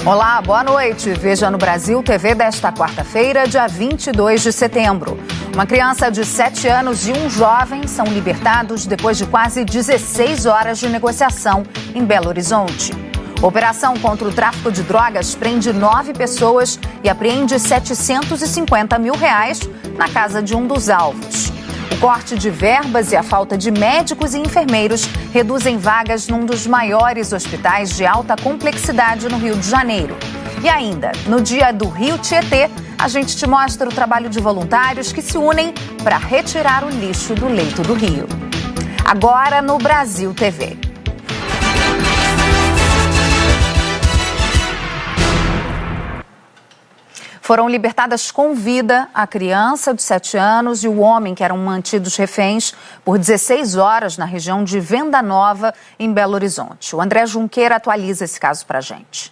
Olá, boa noite. Veja no Brasil TV desta quarta-feira, dia 22 de setembro. Uma criança de 7 anos e um jovem são libertados depois de quase 16 horas de negociação em Belo Horizonte. Operação contra o tráfico de drogas prende 9 pessoas e apreende R$750 mil na casa de um dos alvos. O corte de verbas e a falta de médicos e enfermeiros reduzem vagas num dos maiores hospitais de alta complexidade no Rio de Janeiro. E ainda, no dia do Rio Tietê, a gente te mostra o trabalho de voluntários que se unem para retirar o lixo do leito do rio. Agora no Brasil TV. Foram libertadas com vida a criança de 7 anos e o homem que eram mantidos reféns por 16 horas na região de Venda Nova, em Belo Horizonte. O André Junqueira atualiza esse caso para a gente.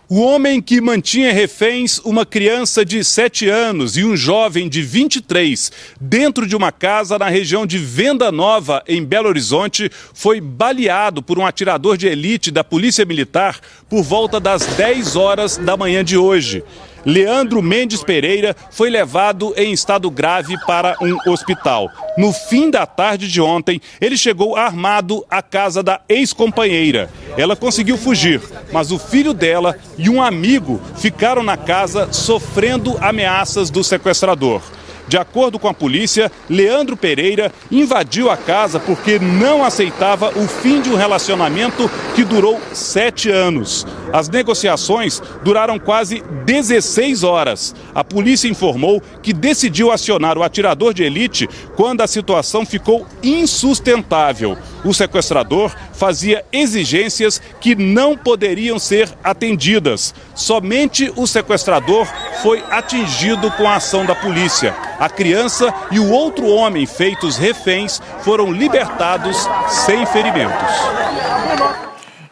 O homem que mantinha reféns uma criança de 7 anos e um jovem de 23 dentro de uma casa na região de Venda Nova, em Belo Horizonte, foi baleado por um atirador de elite da Polícia Militar por volta das 10 horas da manhã de hoje. Leandro Mendes Pereira foi levado em estado grave para um hospital. No fim da tarde de ontem, ele chegou armado à casa da ex-companheira. Ela conseguiu fugir, mas o filho dela e um amigo ficaram na casa sofrendo ameaças do sequestrador. De acordo com a polícia, Leandro Pereira invadiu a casa porque não aceitava o fim de um relacionamento que durou 7 anos. As negociações duraram quase 16 horas. A polícia informou que decidiu acionar o atirador de elite quando a situação ficou insustentável. O sequestrador fazia exigências que não poderiam ser atendidas. Somente o sequestrador foi atingido com a ação da polícia. A criança e o outro homem feitos reféns foram libertados sem ferimentos.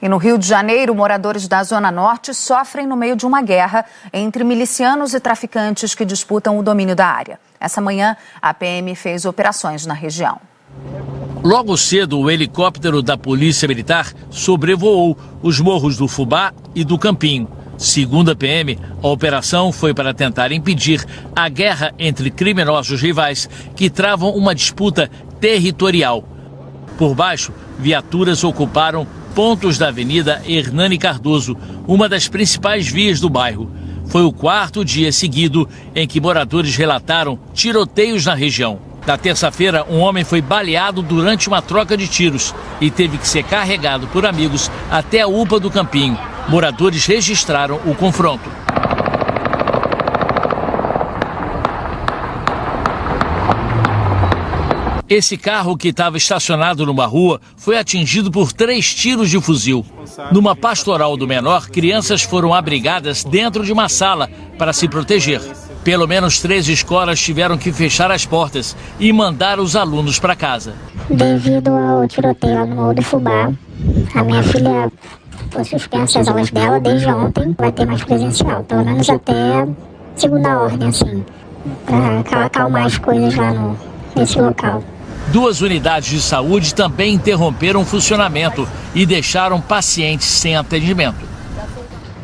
E no Rio de Janeiro, moradores da Zona Norte sofrem no meio de uma guerra entre milicianos e traficantes que disputam o domínio da área. Essa manhã, a PM fez operações na região. Logo cedo, o helicóptero da Polícia Militar sobrevoou os morros do Fubá e do Campinho. Segundo a PM, a operação foi para tentar impedir a guerra entre criminosos rivais que travam uma disputa territorial. Por baixo, viaturas ocuparam pontos da Avenida Hernani Cardoso, uma das principais vias do bairro. Foi o 4º dia seguido em que moradores relataram tiroteios na região. Na terça-feira, um homem foi baleado durante uma troca de tiros e teve que ser carregado por amigos até a UPA do Campinho. Moradores registraram o confronto. Esse carro, que estava estacionado numa rua, foi atingido por 3 tiros de fuzil. Numa pastoral do menor, crianças foram abrigadas dentro de uma sala para se proteger. Pelo menos 3 escolas tiveram que fechar as portas e mandar os alunos para casa. Devido ao tiroteio no Morro do Fubá, a minha filha foi suspensa as aulas dela desde ontem. Vai ter mais presencial, pelo menos até segunda ordem, assim, para acalmar as coisas lá nesse local. 2 unidades de saúde também interromperam o funcionamento e deixaram pacientes sem atendimento.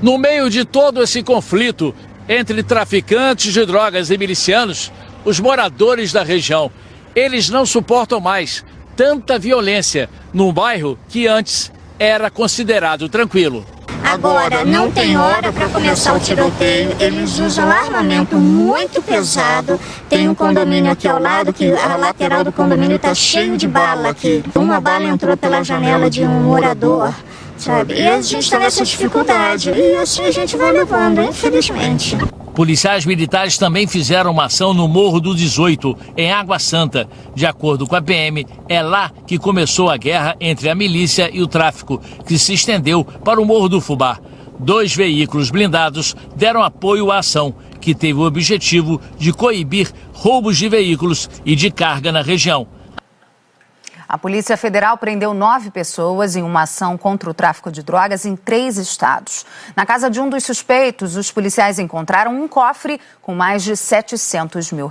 No meio de todo esse conflito entre traficantes de drogas e milicianos, os moradores da região, eles não suportam mais tanta violência num bairro que antes era considerado tranquilo. Agora, não tem hora para começar o tiroteio, eles usam armamento muito pesado. Tem um condomínio aqui ao lado, que a lateral do condomínio está cheio de bala aqui. Uma bala entrou pela janela de um morador, sabe? E a gente está nessa dificuldade, e assim a gente vai levando, infelizmente. Policiais militares também fizeram uma ação no Morro do 18, em Água Santa. De acordo com a PM, é lá que começou a guerra entre a milícia e o tráfico, que se estendeu para o Morro do Fubá. 2 veículos blindados deram apoio à ação, que teve o objetivo de coibir roubos de veículos e de carga na região. A Polícia Federal prendeu 9 pessoas em uma ação contra o tráfico de drogas em 3 estados. Na casa de um dos suspeitos, os policiais encontraram um cofre com mais de R$700 mil.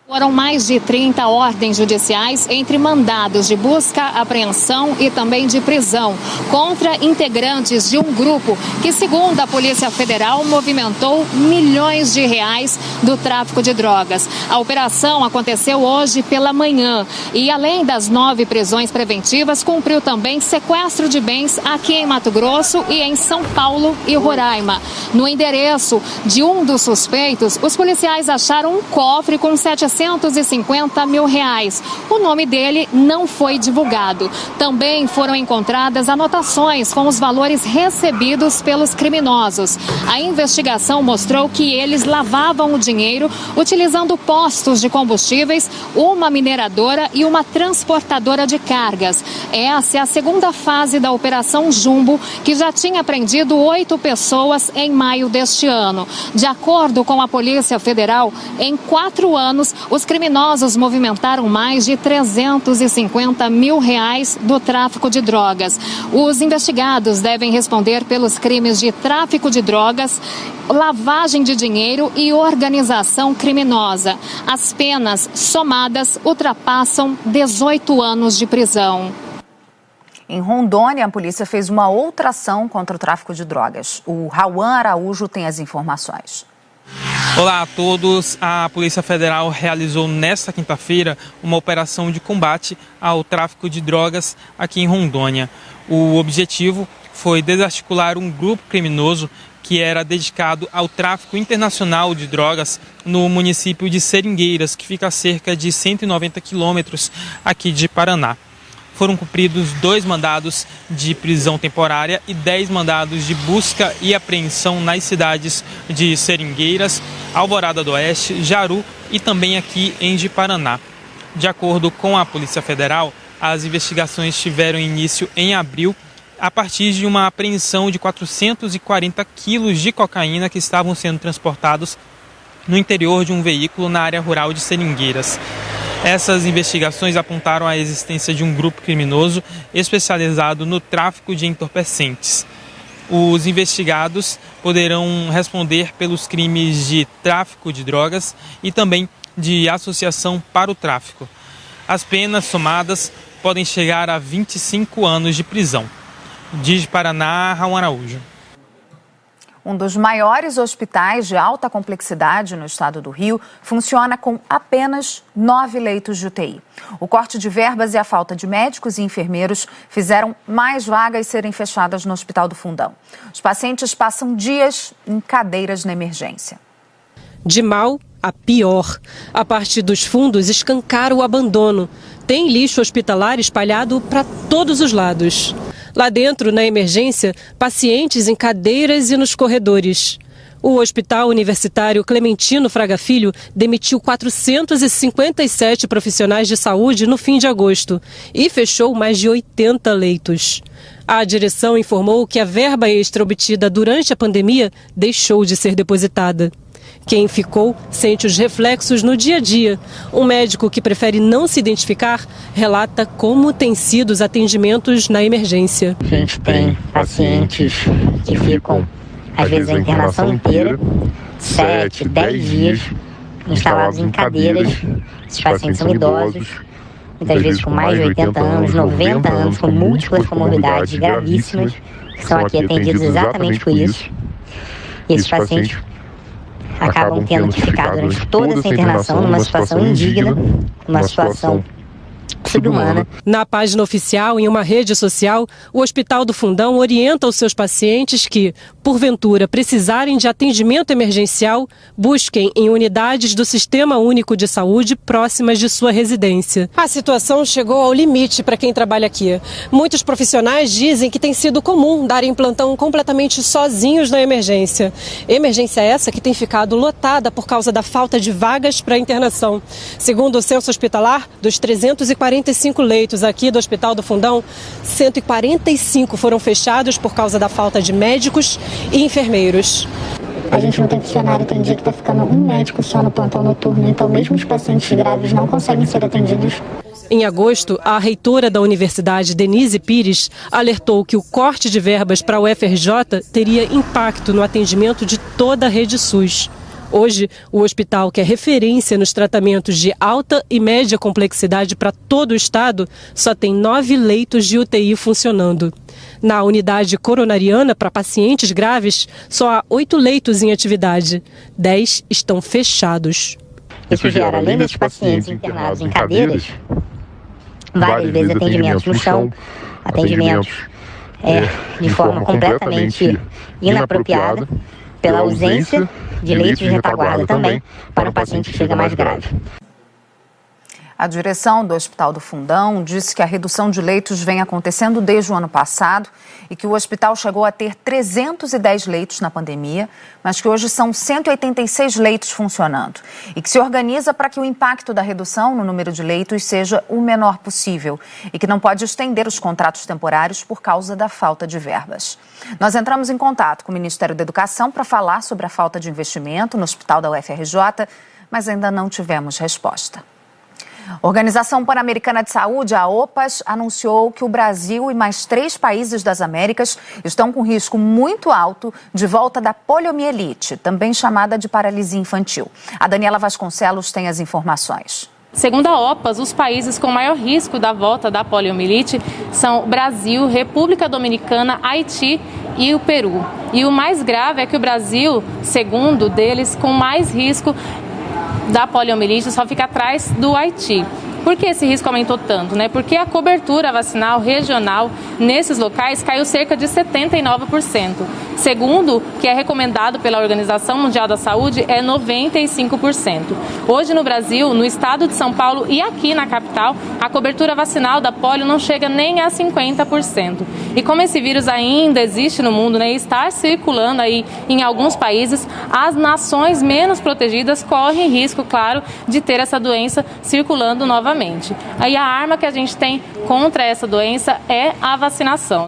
Foram mais de 30 ordens judiciais entre mandados de busca, apreensão e também de prisão contra integrantes de um grupo que, segundo a Polícia Federal, movimentou milhões de reais do tráfico de drogas. A operação aconteceu hoje pela manhã e, além das 9 prisões preventivas, cumpriu também sequestro de bens aqui em Mato Grosso e em São Paulo e Roraima. No endereço de um dos suspeitos, os policiais acharam um cofre com 750 mil reais. O nome dele não foi divulgado. Também foram encontradas anotações com os valores recebidos pelos criminosos. A investigação mostrou que eles lavavam o dinheiro utilizando postos de combustíveis, uma mineradora e uma transportadora de cargas. Essa é a segunda fase da Operação Jumbo, que já tinha prendido 8 pessoas em maio deste ano. De acordo com a Polícia Federal, em 4 anos, os criminosos movimentaram mais de 350 mil reais do tráfico de drogas. Os investigados devem responder pelos crimes de tráfico de drogas, lavagem de dinheiro e organização criminosa. As penas somadas ultrapassam 18 anos de prisão. Em Rondônia, a polícia fez uma outra ação contra o tráfico de drogas. O Rauan Araújo tem as informações. Olá a todos. A Polícia Federal realizou nesta quinta-feira uma operação de combate ao tráfico de drogas aqui em Rondônia. O objetivo foi desarticular um grupo criminoso que era dedicado ao tráfico internacional de drogas no município de Seringueiras, que fica a cerca de 190 quilômetros aqui de Paraná. Foram cumpridos 2 mandados de prisão temporária e 10 mandados de busca e apreensão nas cidades de Seringueiras, Alvorada do Oeste, Jaru e também aqui em Ji-Paraná. De acordo com a Polícia Federal, as investigações tiveram início em abril a partir de uma apreensão de 440 quilos de cocaína que estavam sendo transportados no interior de um veículo na área rural de Seringueiras. Essas investigações apontaram a existência de um grupo criminoso especializado no tráfico de entorpecentes. Os investigados poderão responder pelos crimes de tráfico de drogas e também de associação para o tráfico. As penas somadas podem chegar a 25 anos de prisão. De Paraná, Rauan Araújo. Um dos maiores hospitais de alta complexidade no estado do Rio funciona com apenas 9 leitos de UTI. O corte de verbas e a falta de médicos e enfermeiros fizeram mais vagas serem fechadas no Hospital do Fundão. Os pacientes passam dias em cadeiras na emergência. De mal a pior. A parte dos fundos escancara o abandono. Tem lixo hospitalar espalhado para todos os lados. Lá dentro, na emergência, pacientes em cadeiras e nos corredores. O Hospital Universitário Clementino Fraga Filho demitiu 457 profissionais de saúde no fim de agosto e fechou mais de 80 leitos. A direção informou que a verba extra obtida durante a pandemia deixou de ser depositada. Quem ficou sente os reflexos no dia a dia. Um médico que prefere não se identificar relata como têm sido os atendimentos na emergência. A gente tem pacientes que ficam, às vezes, a internação inteira, 7, 10 dias, instalados em cadeiras. Esses pacientes são idosos, muitas vezes com mais de 80 anos, 90 anos, com múltiplas comorbidades gravíssimas, que são aqui atendidos exatamente por isso. E esses pacientes acabam tendo que ficar durante toda essa internação numa situação indigna, numa situação subhumana. Na página oficial, em uma rede social, o Hospital do Fundão orienta os seus pacientes que, porventura, precisarem de atendimento emergencial, busquem em unidades do Sistema Único de Saúde próximas de sua residência. A situação chegou ao limite para quem trabalha aqui. Muitos profissionais dizem que tem sido comum darem plantão completamente sozinhos na emergência. Emergência essa que tem ficado lotada por causa da falta de vagas para internação. Segundo o censo hospitalar, dos 345 leitos aqui do Hospital do Fundão, 145 foram fechados por causa da falta de médicos e enfermeiros. A gente não tem funcionário, tem dia que está ficando um médico só no plantão noturno, então mesmo os pacientes graves não conseguem ser atendidos. Em agosto, a reitora da Universidade, Denise Pires, alertou que o corte de verbas para a UFRJ teria impacto no atendimento de toda a rede SUS. Hoje, o hospital, que é referência nos tratamentos de alta e média complexidade para todo o estado, só tem 9 leitos de UTI funcionando. Na unidade coronariana para pacientes graves, só há 8 leitos em atividade. 10 estão fechados. Isso gera, além dos pacientes internados em cadeiras, várias vezes atendimentos no chão, atendimentos de forma completamente inapropriada, pela ausência de leitos de retaguarda também, para um paciente que chega mais grave. A direção do Hospital do Fundão disse que a redução de leitos vem acontecendo desde o ano passado e que o hospital chegou a ter 310 leitos na pandemia, mas que hoje são 186 leitos funcionando e que se organiza para que o impacto da redução no número de leitos seja o menor possível e que não pode estender os contratos temporários por causa da falta de verbas. Nós entramos em contato com o Ministério da Educação para falar sobre a falta de investimento no hospital da UFRJ, mas ainda não tivemos resposta. A Organização Pan-Americana de Saúde, a OPAS, anunciou que o Brasil e mais 3 países das Américas estão com risco muito alto de volta da poliomielite, também chamada de paralisia infantil. A Daniela Vasconcelos tem as informações. Segundo a OPAS, os países com maior risco da volta da poliomielite são o Brasil, República Dominicana, Haiti e o Peru. E o mais grave é que o Brasil, segundo deles, com mais risco da poliomielite só fica atrás do Haiti. Por que esse risco aumentou tanto? Porque a cobertura vacinal regional nesses locais caiu cerca de 79%. Segundo o que é recomendado pela Organização Mundial da Saúde, é 95%. Hoje no Brasil, no estado de São Paulo e aqui na capital, a cobertura vacinal da polio não chega nem a 50%. E como esse vírus ainda existe no mundo, e está circulando aí em alguns países, as nações menos protegidas correm risco, claro, de ter essa doença circulando novamente. Aí a arma que a gente tem contra essa doença é a vacinação.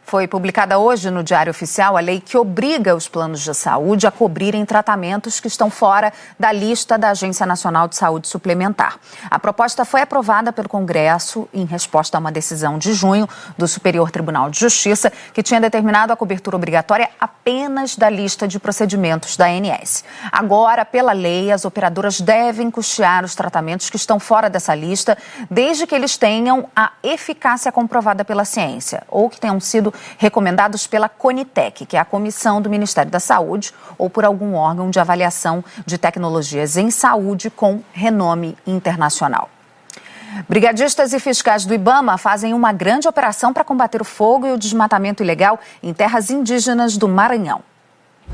Foi publicada hoje no Diário Oficial a lei que obriga os planos de saúde a cobrirem tratamentos que estão fora da lista da Agência Nacional de Saúde Suplementar. A proposta foi aprovada pelo Congresso em resposta a uma decisão de junho do Superior Tribunal de Justiça, que tinha determinado a cobertura obrigatória apenas da lista de procedimentos da ANS. Agora, pela lei, as operadoras devem custear os tratamentos que estão fora dessa lista, desde que eles tenham a eficácia comprovada pela ciência ou que tenham sido recomendados pela Conitec, que é a Comissão do Ministério da Saúde, ou por algum órgão de avaliação de tecnologias em saúde com renome internacional. Brigadistas e fiscais do IBAMA fazem uma grande operação para combater o fogo e o desmatamento ilegal em terras indígenas do Maranhão.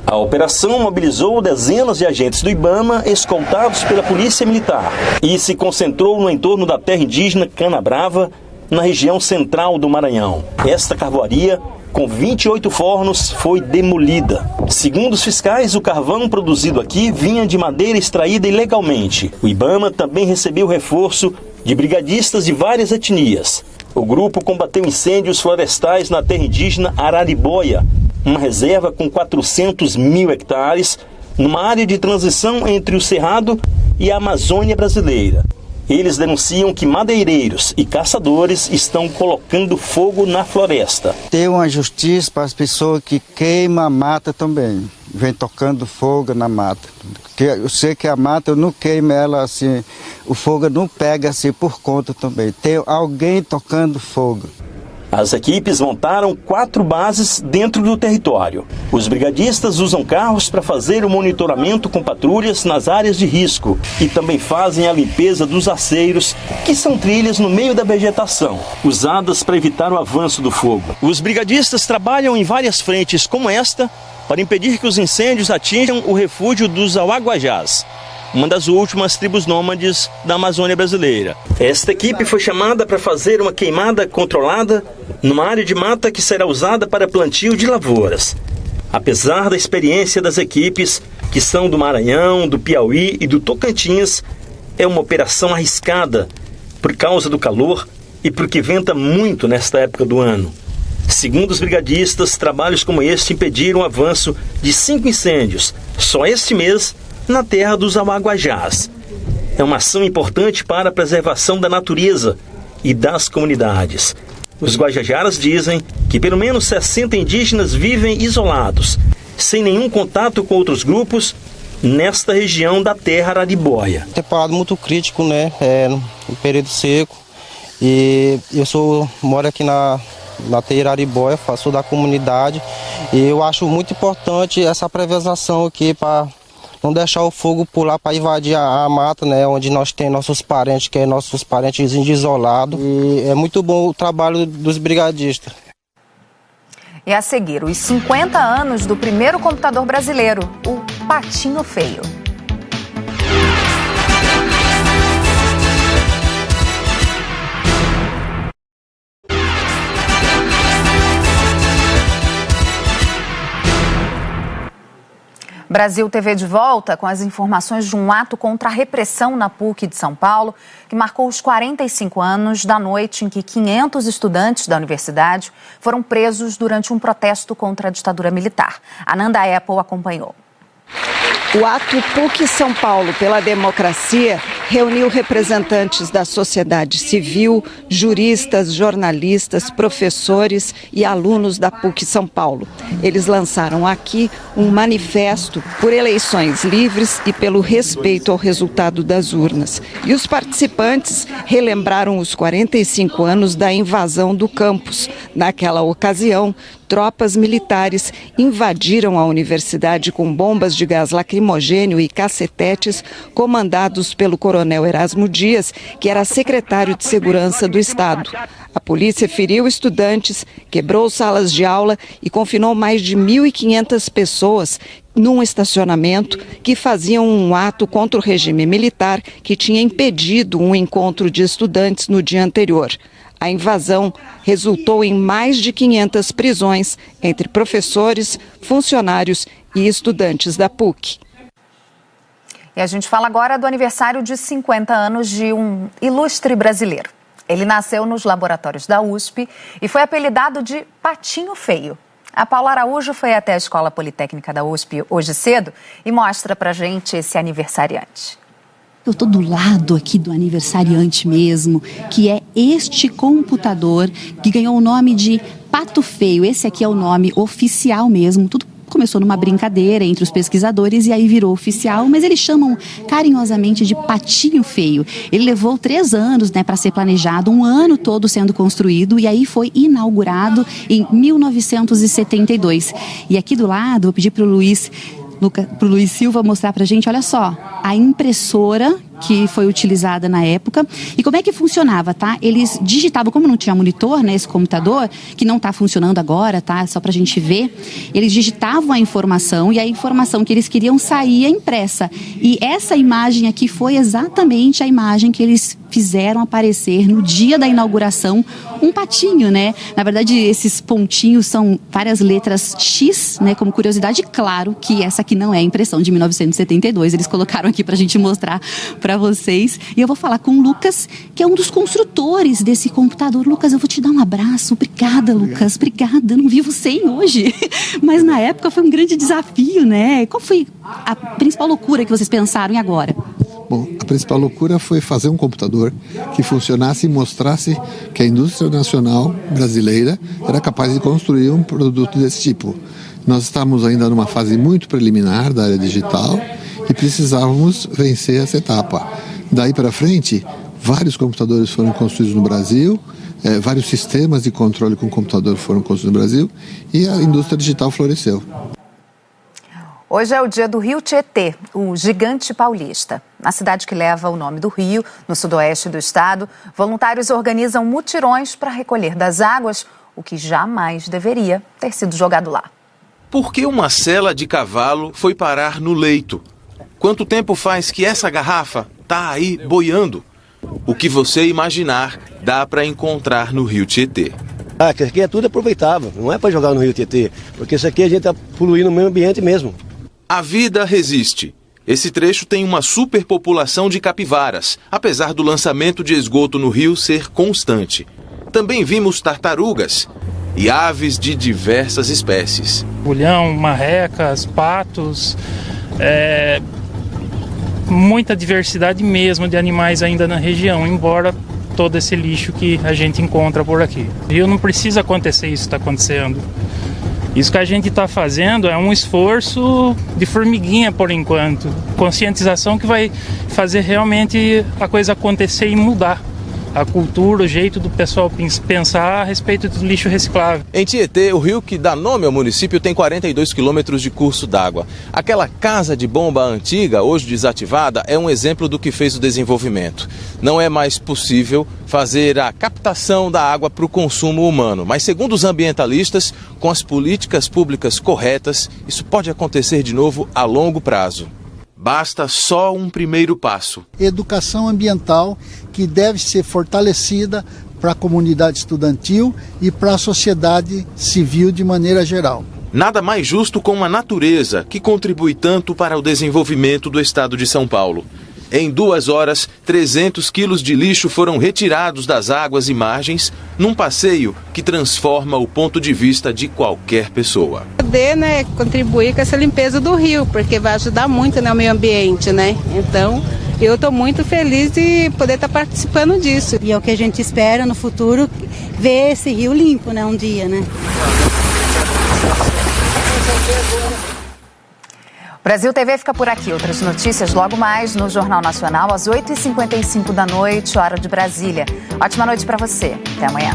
A operação mobilizou dezenas de agentes do IBAMA escoltados pela Polícia Militar e se concentrou no entorno da terra indígena Canabrava, na região central do Maranhão. Esta carvoaria, com 28 fornos, foi demolida. Segundo os fiscais, o carvão produzido aqui vinha de madeira extraída ilegalmente. O IBAMA também recebeu reforço de brigadistas de várias etnias. O grupo combateu incêndios florestais na terra indígena Araribóia, uma reserva com 400 mil hectares, numa área de transição entre o Cerrado e a Amazônia brasileira. Eles denunciam que madeireiros e caçadores estão colocando fogo na floresta. Tem uma justiça para as pessoas que queimam a mata também. Vem tocando fogo na mata. Eu sei que a mata, eu não queimo ela assim, o fogo não pega assim por conta também. Tem alguém tocando fogo. As equipes montaram 4 bases dentro do território. Os brigadistas usam carros para fazer o monitoramento com patrulhas nas áreas de risco e também fazem a limpeza dos aceiros, que são trilhas no meio da vegetação, usadas para evitar o avanço do fogo. Os brigadistas trabalham em várias frentes como esta para impedir que os incêndios atinjam o refúgio dos Auaguajás, uma das últimas tribos nômades da Amazônia brasileira. Esta equipe foi chamada para fazer uma queimada controlada numa área de mata que será usada para plantio de lavouras. Apesar da experiência das equipes, que são do Maranhão, do Piauí e do Tocantins, é uma operação arriscada por causa do calor e porque venta muito nesta época do ano. Segundo os brigadistas, trabalhos como este impediram o avanço de 5 incêndios, só este mês, na terra dos Auaguajás. É uma ação importante para a preservação da natureza e das comunidades. Os guajajaras dizem que pelo menos 60 indígenas vivem isolados sem nenhum contato com outros grupos, nesta região da Terra Araribóia. Temporada muito crítico, né? No período seco. E eu moro aqui na Terra Araribóia, faço da comunidade. E eu acho muito importante essa prevenção aqui para não deixar o fogo pular para invadir a mata, né? Onde nós temos nossos parentes, que é nossos parentes isolados. E é muito bom o trabalho dos brigadistas. E a seguir, os 50 anos do primeiro computador brasileiro, o Patinho Feio. Brasil TV de volta com as informações de um ato contra a repressão na PUC de São Paulo, que marcou os 45 anos da noite em que 500 estudantes da universidade foram presos durante um protesto contra a ditadura militar. Ananda Apple acompanhou. O ato PUC São Paulo pela Democracia reuniu representantes da sociedade civil, juristas, jornalistas, professores e alunos da PUC São Paulo. Eles lançaram aqui um manifesto por eleições livres e pelo respeito ao resultado das urnas. E os participantes relembraram os 45 anos da invasão do campus. Naquela ocasião, tropas militares invadiram a universidade com bombas de gás lacrimogênio e cacetetes, comandados pelo coronel Erasmo Dias, que era secretário de Segurança do Estado. A polícia feriu estudantes, quebrou salas de aula e confinou mais de 1.500 pessoas num estacionamento que faziam um ato contra o regime militar que tinha impedido um encontro de estudantes no dia anterior. A invasão resultou em mais de 500 prisões entre professores, funcionários e estudantes da PUC. E a gente fala agora do aniversário de 50 anos de um ilustre brasileiro. Ele nasceu nos laboratórios da USP e foi apelidado de Patinho Feio. A Paula Araújo foi até a Escola Politécnica da USP hoje cedo e mostra pra gente esse aniversariante. Eu estou do lado aqui do aniversariante mesmo, que é este computador que ganhou o nome de Pato Feio. Esse aqui é o nome oficial mesmo, tudo começou numa brincadeira entre os pesquisadores e aí virou oficial, mas eles chamam carinhosamente de Patinho Feio. Ele levou 3 anos, para ser planejado, um ano todo sendo construído e aí foi inaugurado em 1972. E aqui do lado, vou pedir para o Luiz Silva mostrar pra gente, olha só, a impressora que foi utilizada na época. E como é que funcionava, tá? Eles digitavam, como não tinha monitor, esse computador, que não tá funcionando agora, tá? Só pra gente ver. Eles digitavam a informação e a informação que eles queriam saía impressa. E essa imagem aqui foi exatamente a imagem que eles fizeram aparecer no dia da inauguração, um patinho, Na verdade, esses pontinhos são várias letras X, como curiosidade. Claro que essa aqui não é a impressão de 1972. Eles colocaram aqui pra gente mostrar para vocês. E eu vou falar com o Lucas, que é um dos construtores desse computador. Lucas, eu vou te dar um abraço. Obrigada, Lucas. Obrigada. Eu não vi você hoje. Mas na época foi um grande desafio, Qual foi a principal loucura que vocês pensaram e agora? Bom, a principal loucura foi fazer um computador que funcionasse e mostrasse que a indústria nacional brasileira era capaz de construir um produto desse tipo. Nós estávamos ainda numa fase muito preliminar da área digital e precisávamos vencer essa etapa. Daí para frente, vários computadores foram construídos no Brasil, vários sistemas de controle com computador foram construídos no Brasil e a indústria digital floresceu. Hoje é o dia do Rio Tietê, o gigante paulista. Na cidade que leva o nome do rio, no sudoeste do estado, voluntários organizam mutirões para recolher das águas o que jamais deveria ter sido jogado lá. Por que uma sela de cavalo foi parar no leito? Quanto tempo faz que essa garrafa está aí boiando? O que você imaginar dá para encontrar no Rio Tietê. Isso aqui é tudo aproveitável, não é para jogar no Rio Tietê, porque isso aqui a gente está poluindo o meio ambiente mesmo. A vida resiste. Esse trecho tem uma superpopulação de capivaras, apesar do lançamento de esgoto no rio ser constante. Também vimos tartarugas e aves de diversas espécies. Bulhão, marrecas, patos, muita diversidade mesmo de animais ainda na região, embora todo esse lixo que a gente encontra por aqui. O rio não precisa acontecer isso que está acontecendo. Isso que a gente está fazendo é um esforço de formiguinha por enquanto. Conscientização que vai fazer realmente a coisa acontecer e mudar a cultura, o jeito do pessoal pensar a respeito do lixo reciclável. Em Tietê, o rio que dá nome ao município tem 42 quilômetros de curso d'água. Aquela casa de bomba antiga, hoje desativada, é um exemplo do que fez o desenvolvimento. Não é mais possível fazer a captação da água para o consumo humano, mas segundo os ambientalistas, com as políticas públicas corretas, isso pode acontecer de novo a longo prazo. Basta só um primeiro passo. Educação ambiental que deve ser fortalecida para a comunidade estudantil e para a sociedade civil de maneira geral. Nada mais justo com a natureza, que contribui tanto para o desenvolvimento do estado de São Paulo. Em 2 horas, 300 quilos de lixo foram retirados das águas e margens num passeio que transforma o ponto de vista de qualquer pessoa. Poder, contribuir com essa limpeza do rio, porque vai ajudar muito no meio ambiente, Então, eu estou muito feliz de poder estar participando disso. E é o que a gente espera no futuro, ver esse rio limpo, um dia, Brasil TV fica por aqui. Outras notícias logo mais no Jornal Nacional, às 8h55 da noite, hora de Brasília. Ótima noite para você. Até amanhã.